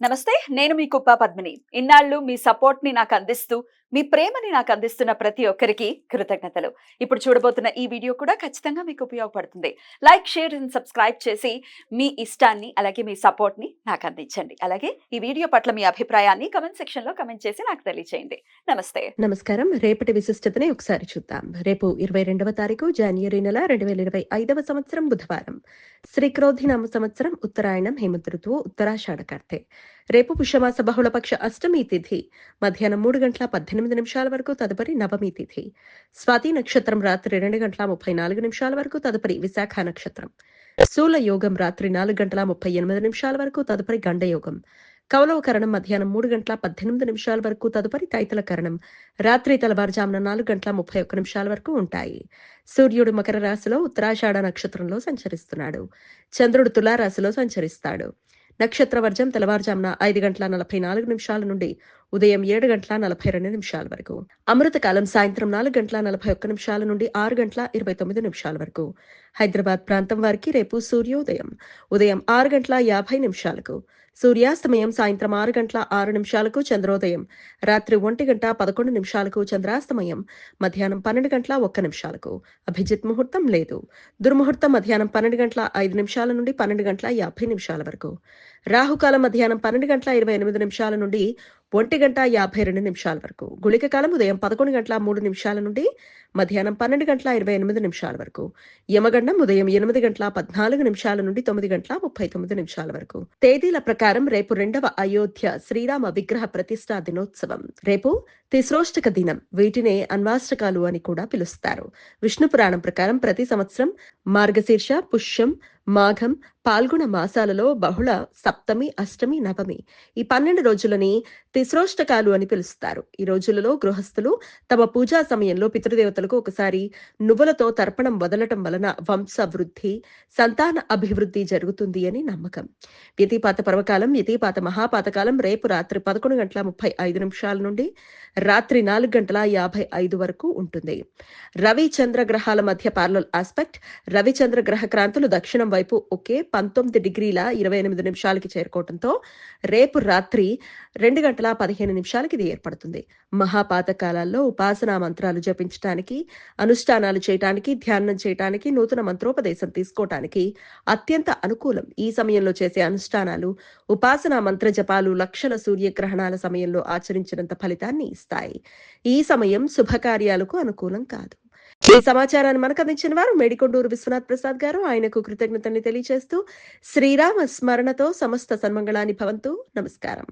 నమస్తే. నేను మీ కుప్ప పద్మిని. ఇన్నాళ్ళు మీ సపోర్ట్‌ని నాకందిస్తూ, మీ ప్రేమని నాకందిస్తున్న ప్రతి ఒక్కరికి కృతజ్ఞతలు. ఇప్పుడు చూడబోతున్న ఈ వీడియో కూడా ఖచ్చితంగా మీకు ఉపయోగపడుతుంది. లైక్, షేర్ అండ్ సబ్స్క్రైబ్ చేసి మీ ఇష్టాన్ని, అలాగే మీ సపోర్ట్‌ని నాకందించండి. అలాగే ఈ వీడియో పట్ల మీ అభిప్రాయాన్ని కామెంట్ సెక్షన్‌లో కామెంట్ చేసి నాకు తెలియచేయండి. నమస్తే. నమస్కారం. రేపటి విశిష్టతని ఒకసారి చూద్దాం. రేపు 22వ తారీఖు జాన్యురీ నెల 2025వ సంవత్సరం బుధవారం. శ్రీ క్రోధినామ సంవత్సరం ఉత్తరాయణం హేమంత ఋతువు ఉత్తరాషాఢ కార్తె. రేపు పుష్యమాస బహుళపక్ష అష్టమి తిథి మధ్యాహ్నం 3:18 వరకు, తదుపరి నవమి తిథి. స్వాతి నక్షత్రం రాత్రి 2:34 వరకు, తదుపరి విశాఖ నక్షత్రం. శూల యోగం రాత్రి 4:38 వరకు, తదుపరి గండయోగం. కౌలవ కరణం మధ్యాహ్నం 3:18 వరకు, తదుపరి తైతల కరణం రాత్రి తెల్లవారుజామున 4:31 వరకు ఉంటాయి. సూర్యుడు మకర రాశిలో ఉత్తరాషాఢ నక్షత్రంలో సంచరిస్తున్నాడు. చంద్రుడు తులారాశిలో సంచరిస్తాడు. నక్షత్ర వర్జం తెల్లవారుజామున 5:44 నుండి ఉదయం 7:42 వరకు. అమృతకాలం సాయంత్రం 4:41 నుండి 6:29 వరకు. హైదరాబాద్ ప్రాంతం వారికి రేపు సూర్యోదయం ఉదయం 6:50 సూర్యాస్తమయం సాయంత్రం 6:06 చంద్రోదయం రాత్రి 1:11 చంద్రాస్తమయం మధ్యాహ్నం 12:01 అభిజిత్ ముహూర్తం లేదు. దుర్ముహూర్తం మధ్యాహ్నం 12:05 నుండి 12:50 వరకు. రాహుకాలం మధ్యాహ్నం 12:28 నుండి 1:52 వరకు. గుళిక కాలం ఉదయం 11:03 నుండి మధ్యాహ్నం 12:28 వరకు. యమగండం ఉదయం 8:14 నుండి 9:39 వరకు. తేదీల ప్రకారం రేపు 2వ అయోధ్య శ్రీరామ విగ్రహ ప్రతిష్టా దినోత్సవం. రేపు తిశ్రోష్టక దినం. వీటినే అన్వాష్టకాలు అని కూడా పిలుస్తారు. విష్ణు పురాణం ప్రకారం ప్రతి సంవత్సరం మార్గశీర్ష, పుష్యం, మాఘం, పాల్గొన మాసాలలో బహుళ సప్తమి, అష్టమి, నవమి ఈ 12 రోజులని తిశ్రోష్టకాలు అని పిలుస్తారు. ఈ రోజులలో గృహస్థులు తమ పూజా సమయంలో పితృదేవతలకు ఒకసారి నువ్వులతో తర్పణం వదలటం వలన వంశ వృద్ధి, సంతాన అభివృద్ధి జరుగుతుంది అని నమ్మకం. వ్యతిపాత పర్వకాలం, వ్యతిపాత మహాపాతకాలం రేపు రాత్రి 11:35 నుండి రాత్రి 4:55 వరకు ఉంటుంది. రవి చంద్ర గ్రహాల మధ్య పారలల్ ఆస్పెక్ట్. రవి చంద్ర గ్రహ క్రాంతులు దక్షిణం వైపు ఒకే 19:28 చేరుకోవడంతో రేపు రాత్రి 2:15 ఇది ఏర్పడుతుంది. మహాపాత కాలాల్లో ఉపాసనా మంత్రాలు జపించటానికి, అనుష్ఠానాలు చేయటానికి, ధ్యానం చేయటానికి, నూతన మంత్రోపదేశం తీసుకోవటానికి అత్యంత అనుకూలం. ఈ సమయంలో చేసే అనుష్ఠానాలు, ఉపాసనా మంత్ర జపాలు లక్షల సూర్యగ్రహణాల సమయంలో ఆచరించినంత ఫలితాన్ని ఇస్తాయి. ఈ సమయం శుభకార్యాలకు అనుకూలం కాదు. ఈ సమాచారాన్ని మనకు అందించిన వారు మేడికొండూరు విశ్వనాథ్ ప్రసాద్ గారు. ఆయనకు కృతజ్ఞతల్ని తెలియజేస్తూ శ్రీరామ స్మరణతో సమస్త సన్మంగళాన్ని భవంతు. నమస్కారం.